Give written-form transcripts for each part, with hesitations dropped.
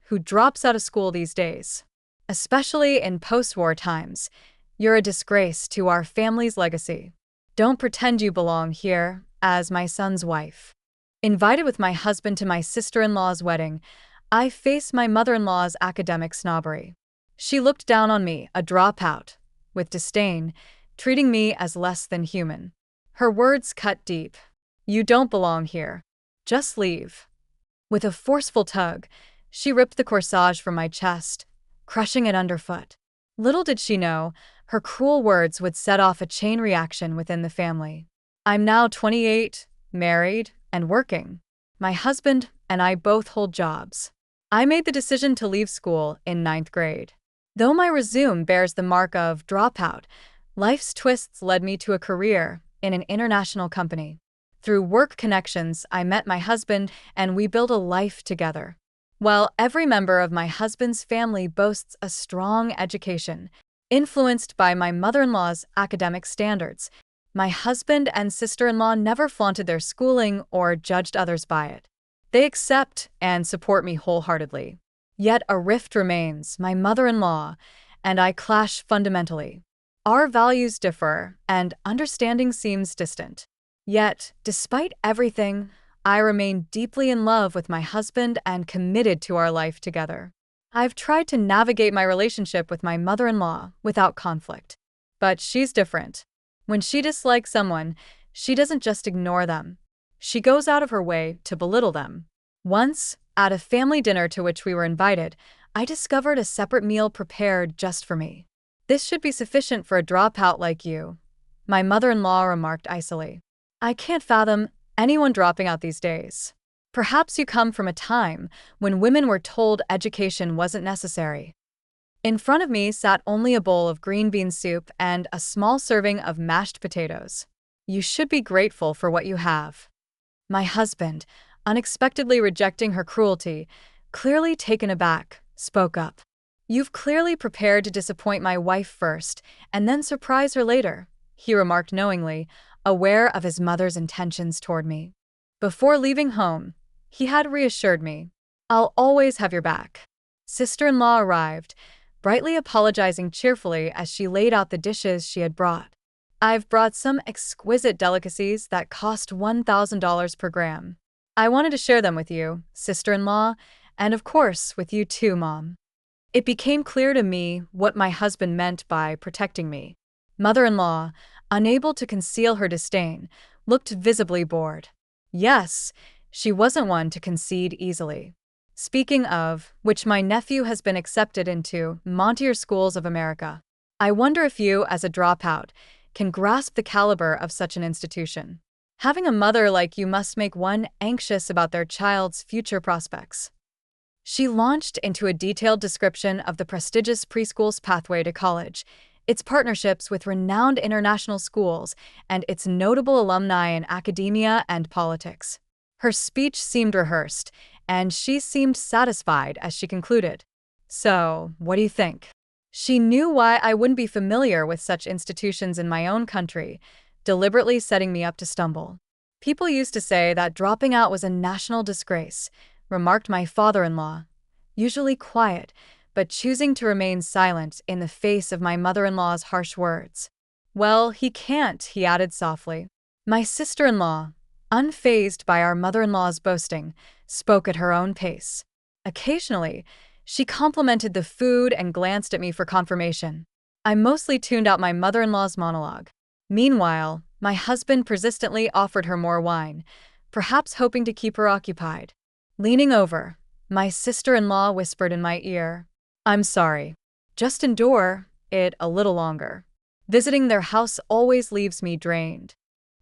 who drops out of school these days. Especially in post-war times, you're a disgrace to our family's legacy. Don't pretend you belong here, as my son's wife. Invited with my husband to my sister-in-law's wedding, I face my mother-in-law's academic snobbery. She looked down on me, a dropout, with disdain, treating me as less than human. Her words cut deep. You don't belong here. Just leave. With a forceful tug, she ripped the corsage from my chest, crushing it underfoot. Little did she know, her cruel words would set off a chain reaction within the family. I'm now 28, married, and working. My husband and I both hold jobs. I made the decision to leave school in 9th grade. Though my resume bears the mark of dropout, life's twists led me to a career in an international company. Through work connections, I met my husband and we built a life together. While every member of my husband's family boasts a strong education, influenced by my mother-in-law's academic standards, my husband and sister-in-law never flaunted their schooling or judged others by it. They accept and support me wholeheartedly. Yet a rift remains. My mother-in-law and I clash fundamentally. Our values differ, and understanding seems distant. Yet, despite everything, I remain deeply in love with my husband and committed to our life together. I've tried to navigate my relationship with my mother-in-law without conflict. But she's different. When she dislikes someone, she doesn't just ignore them. She goes out of her way to belittle them. Once, at a family dinner to which we were invited, I discovered a separate meal prepared just for me. This should be sufficient for a dropout like you, my mother-in-law remarked icily. I can't fathom anyone dropping out these days. Perhaps you come from a time when women were told education wasn't necessary. In front of me sat only a bowl of green bean soup and a small serving of mashed potatoes. You should be grateful for what you have. My husband, unexpectedly rejecting her cruelty, clearly taken aback, spoke up. You've clearly prepared to disappoint my wife first and then surprise her later, he remarked knowingly, aware of his mother's intentions toward me. Before leaving home, he had reassured me, I'll always have your back. Sister-in-law arrived, brightly apologizing cheerfully as she laid out the dishes she had brought. I've brought some exquisite delicacies that cost $1,000 per gram. I wanted to share them with you, sister-in-law, and of course with you too, Mom. It became clear to me what my husband meant by protecting me. Mother-in-law, unable to conceal her disdain, looked visibly bored. Yes, she wasn't one to concede easily. Speaking of which, my nephew has been accepted into Montessori Schools of America. I wonder if you, as a dropout, can grasp the caliber of such an institution. Having a mother like you must make one anxious about their child's future prospects. She launched into a detailed description of the prestigious preschool's pathway to college, its partnerships with renowned international schools, and its notable alumni in academia and politics. Her speech seemed rehearsed, and she seemed satisfied as she concluded. So, what do you think? She knew why I wouldn't be familiar with such institutions in my own country, deliberately setting me up to stumble. People used to say that dropping out was a national disgrace, remarked my father-in-law, usually quiet, but choosing to remain silent in the face of my mother-in-law's harsh words. Well, he can't, he added softly. My sister-in-law, unfazed by our mother-in-law's boasting, spoke at her own pace. Occasionally, she complimented the food and glanced at me for confirmation. I mostly tuned out my mother-in-law's monologue. Meanwhile, my husband persistently offered her more wine, perhaps hoping to keep her occupied. Leaning over, my sister-in-law whispered in my ear, I'm sorry. Just endure it a little longer. Visiting their house always leaves me drained.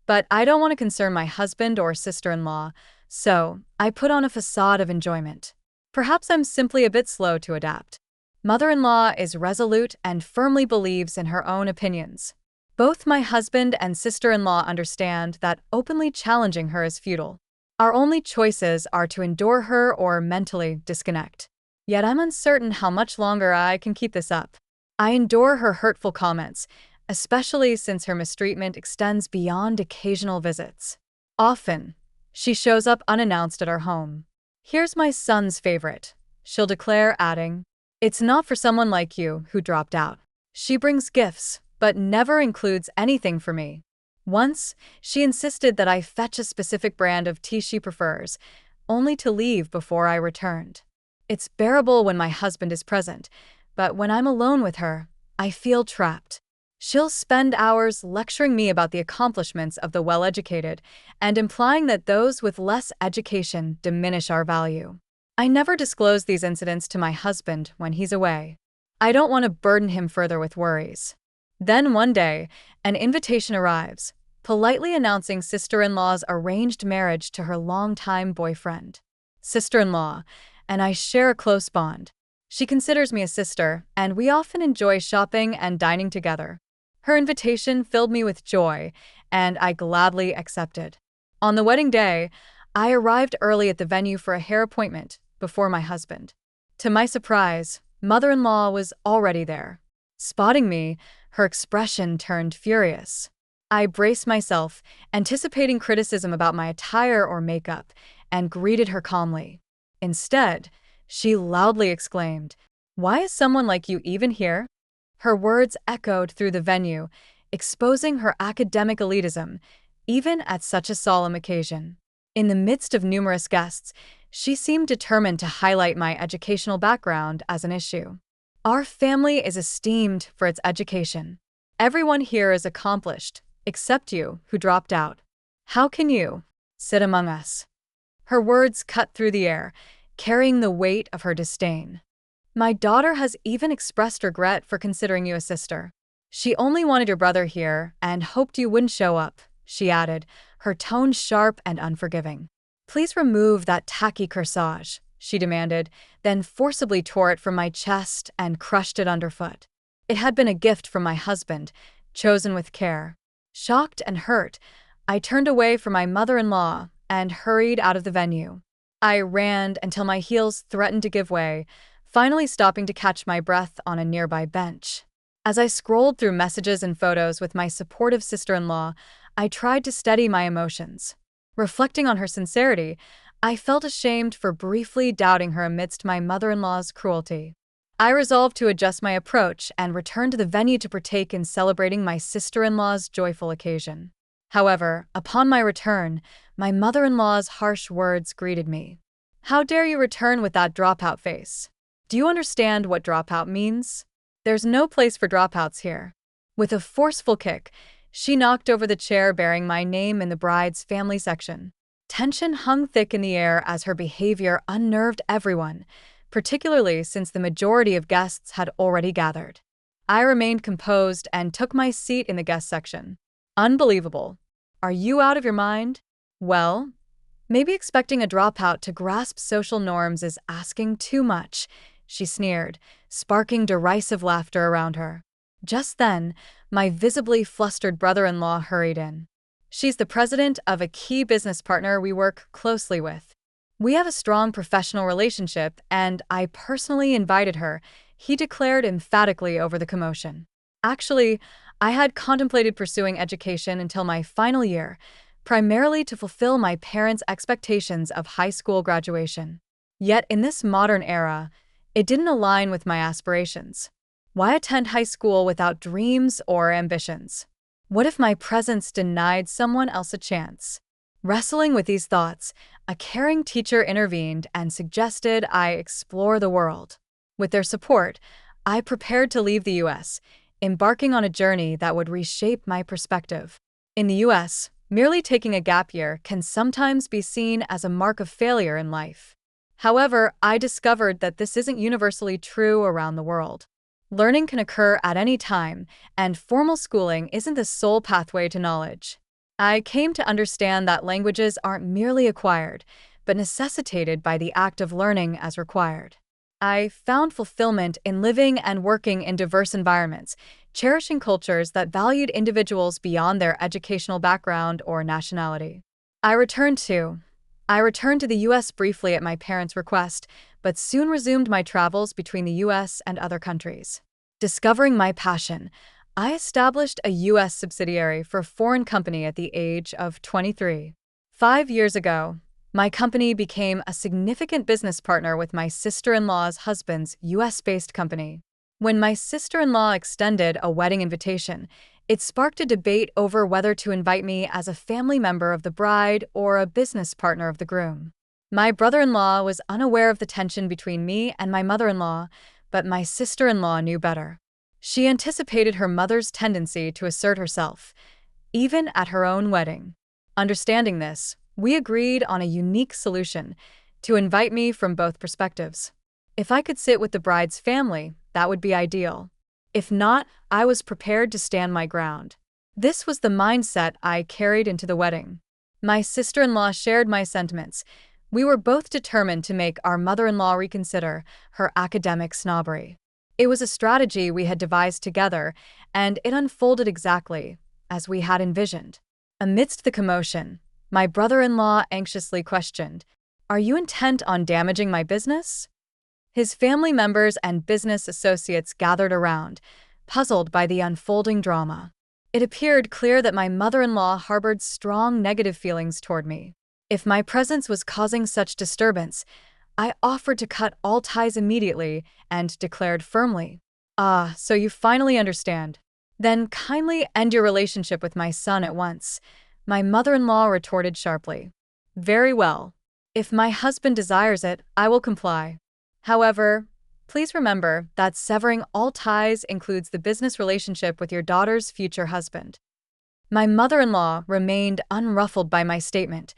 But I don't want to concern my husband or sister-in-law, so I put on a facade of enjoyment. Perhaps I'm simply a bit slow to adapt. Mother-in-law is resolute and firmly believes in her own opinions. Both my husband and sister-in-law understand that openly challenging her is futile. Our only choices are to endure her or mentally disconnect. Yet I'm uncertain how much longer I can keep this up. I endure her hurtful comments, especially since her mistreatment extends beyond occasional visits. Often, she shows up unannounced at our home. Here's my son's favorite. she'll declare, adding, "It's not for someone like you who dropped out." She brings gifts, but never includes anything for me. Once, she insisted that I fetch a specific brand of tea she prefers, only to leave before I returned. It's bearable when my husband is present, but when I'm alone with her, I feel trapped. She'll spend hours lecturing me about the accomplishments of the well-educated and implying that those with less education diminish our value. I never disclose these incidents to my husband when he's away. I don't want to burden him further with worries. Then one day, an invitation arrives, politely announcing sister-in-law's arranged marriage to her longtime boyfriend. Sister-in-law, and I share a close bond. She considers me a sister, and we often enjoy shopping and dining together. Her invitation filled me with joy, and I gladly accepted. On the wedding day, I arrived early at the venue for a hair appointment before my husband. To my surprise, mother-in-law was already there. Spotting me, her expression turned furious. I braced myself, anticipating criticism about my attire or makeup, and greeted her calmly. Instead, she loudly exclaimed, "Why is someone like you even here?" Her words echoed through the venue, exposing her academic elitism, even at such a solemn occasion. In the midst of numerous guests, she seemed determined to highlight my educational background as an issue. Our family is esteemed for its education. Everyone here is accomplished, except you, who dropped out. How can you sit among us? Her words cut through the air, carrying the weight of her disdain. My daughter has even expressed regret for considering you a sister. She only wanted your brother here and hoped you wouldn't show up, she added, her tone sharp and unforgiving. Please remove that tacky corsage, she demanded, then forcibly tore it from my chest and crushed it underfoot. It had been a gift from my husband, chosen with care. Shocked and hurt, I turned away from my mother-in-law and hurried out of the venue. I ran until my heels threatened to give way, finally stopping to catch my breath on a nearby bench. As I scrolled through messages and photos with my supportive sister-in-law, I tried to steady my emotions. Reflecting on her sincerity, I felt ashamed for briefly doubting her amidst my mother-in-law's cruelty. I resolved to adjust my approach and return to the venue to partake in celebrating my sister-in-law's joyful occasion. However, upon my return, my mother-in-law's harsh words greeted me. "How dare you return with that dropout face? Do you understand what dropout means? There's no place for dropouts here." With a forceful kick, she knocked over the chair bearing my name in the bride's family section. Tension hung thick in the air as her behavior unnerved everyone, particularly since the majority of guests had already gathered. I remained composed and took my seat in the guest section. Unbelievable. Are you out of your mind? Well, maybe expecting a dropout to grasp social norms is asking too much, she sneered, sparking derisive laughter around her. Just then, my visibly flustered brother-in-law hurried in. She's the president of a key business partner we work closely with. We have a strong professional relationship, and I personally invited her, he declared emphatically over the commotion. Actually, I had contemplated pursuing education until my final year, primarily to fulfill my parents' expectations of high school graduation. Yet in this modern era, it didn't align with my aspirations. Why attend high school without dreams or ambitions? What if my presence denied someone else a chance? Wrestling with these thoughts, a caring teacher intervened and suggested I explore the world. With their support, I prepared to leave the U.S., embarking on a journey that would reshape my perspective. In the U.S., merely taking a gap year can sometimes be seen as a mark of failure in life. However, I discovered that this isn't universally true around the world. Learning can occur at any time, and formal schooling isn't the sole pathway to knowledge. I came to understand that languages aren't merely acquired, but necessitated by the act of learning as required. I found fulfillment in living and working in diverse environments, cherishing cultures that valued individuals beyond their educational background or nationality. I returned to the U.S. briefly at my parents' request, but soon resumed my travels between the U.S. and other countries. Discovering my passion, I established a U.S. subsidiary for a foreign company at the age of 23. 5 years ago, My company became a significant business partner with my sister-in-law's husband's US-based company. When my sister-in-law extended a wedding invitation, it sparked a debate over whether to invite me as a family member of the bride or a business partner of the groom. My brother-in-law was unaware of the tension between me and my mother-in-law, but my sister-in-law knew better. She anticipated her mother's tendency to assert herself, even at her own wedding. Understanding this, we agreed on a unique solution to invite me from both perspectives. If I could sit with the bride's family, that would be ideal. If not, I was prepared to stand my ground. This was the mindset I carried into the wedding. My sister-in-law shared my sentiments. We were both determined to make our mother-in-law reconsider her academic snobbery. It was a strategy we had devised together, and it unfolded exactly as we had envisioned. Amidst the commotion, my brother-in-law anxiously questioned, "Are you intent on damaging my business?" His family members and business associates gathered around, puzzled by the unfolding drama. It appeared clear that my mother-in-law harbored strong negative feelings toward me. If my presence was causing such disturbance, I offered to cut all ties immediately and declared firmly, "Ah, so you finally understand. Then kindly end your relationship with my son at once." My mother-in-law retorted sharply, "Very well. If my husband desires it, I will comply. However, please remember that severing all ties includes the business relationship with your daughter's future husband." My mother-in-law remained unruffled by my statement,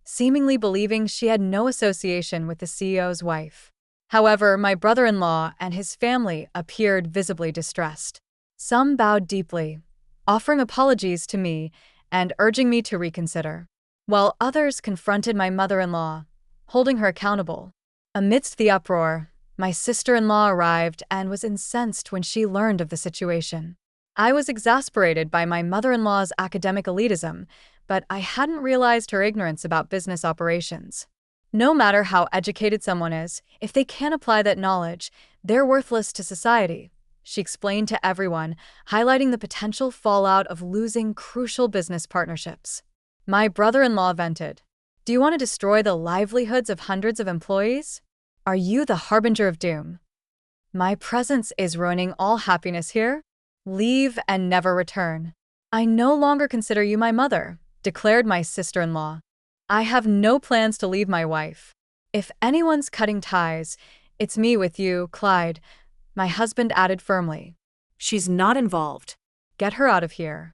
seemingly believing she had no association with the CEO's wife. However, my brother-in-law and his family appeared visibly distressed. Some bowed deeply, offering apologies to me and urging me to reconsider, while others confronted my mother-in-law, holding her accountable. Amidst the uproar, my sister-in-law arrived and was incensed when she learned of the situation. I was exasperated by my mother-in-law's academic elitism, but I hadn't realized her ignorance about business operations. No matter how educated someone is, if they can't apply that knowledge, they're worthless to society, she explained to everyone, highlighting the potential fallout of losing crucial business partnerships. My brother-in-law vented, "Do you want to destroy the livelihoods of hundreds of employees? Are you the harbinger of doom? My presence is ruining all happiness here. Leave and never return." "I no longer consider you my mother," declared my sister-in-law. "I have no plans to leave my wife. If anyone's cutting ties, it's me with you, Clyde," my husband added firmly. "She's not involved. Get her out of here."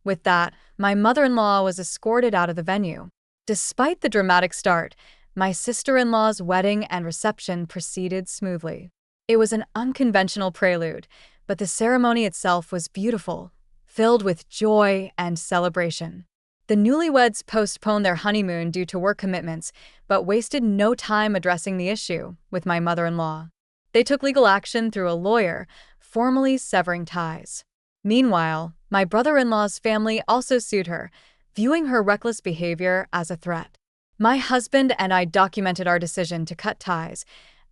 With that, my mother-in-law was escorted out of the venue. Despite the dramatic start, my sister-in-law's wedding and reception proceeded smoothly. It was an unconventional prelude, but the ceremony itself was beautiful, filled with joy and celebration. The newlyweds postponed their honeymoon due to work commitments, but wasted no time addressing the issue with my mother-in-law. They took legal action through a lawyer, formally severing ties. Meanwhile, my brother-in-law's family also sued her, viewing her reckless behavior as a threat. My husband and I documented our decision to cut ties,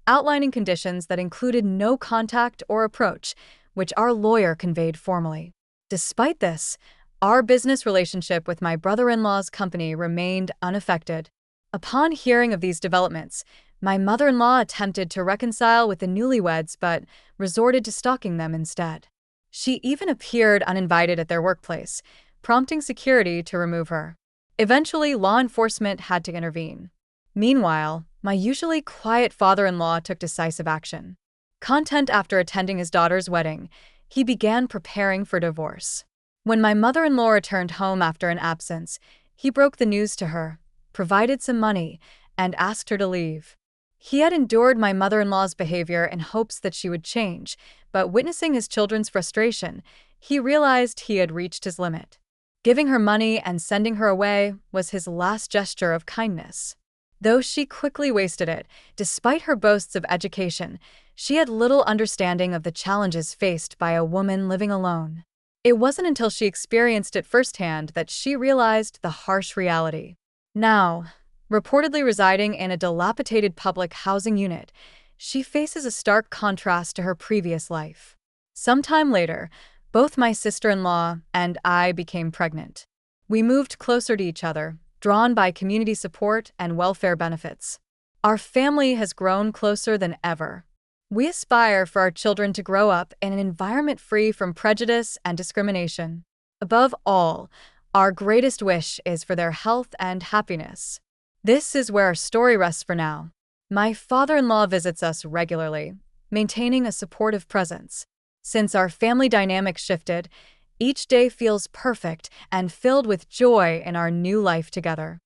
outlining conditions that included no contact or approach, which our lawyer conveyed formally. Despite this, our business relationship with my brother-in-law's company remained unaffected. Upon hearing of these developments, my mother-in-law attempted to reconcile with the newlyweds but resorted to stalking them instead. She even appeared uninvited at their workplace, prompting security to remove her. Eventually, law enforcement had to intervene. Meanwhile, my usually quiet father-in-law took decisive action. Content after attending his daughter's wedding, he began preparing for divorce. When my mother-in-law returned home after an absence, he broke the news to her, provided some money, and asked her to leave. He had endured my mother-in-law's behavior in hopes that she would change, but witnessing his children's frustration, he realized he had reached his limit. Giving her money and sending her away was his last gesture of kindness. Though she quickly wasted it, despite her boasts of education, she had little understanding of the challenges faced by a woman living alone. It wasn't until she experienced it firsthand that she realized the harsh reality. Now, reportedly residing in a dilapidated public housing unit, she faces a stark contrast to her previous life. Sometime later, both my sister-in-law and I became pregnant. We moved closer to each other, drawn by community support and welfare benefits. Our family has grown closer than ever. We aspire for our children to grow up in an environment free from prejudice and discrimination. Above all, our greatest wish is for their health and happiness. This is where our story rests for now. My father-in-law visits us regularly, maintaining a supportive presence. Since our family dynamic shifted, each day feels perfect and filled with joy in our new life together.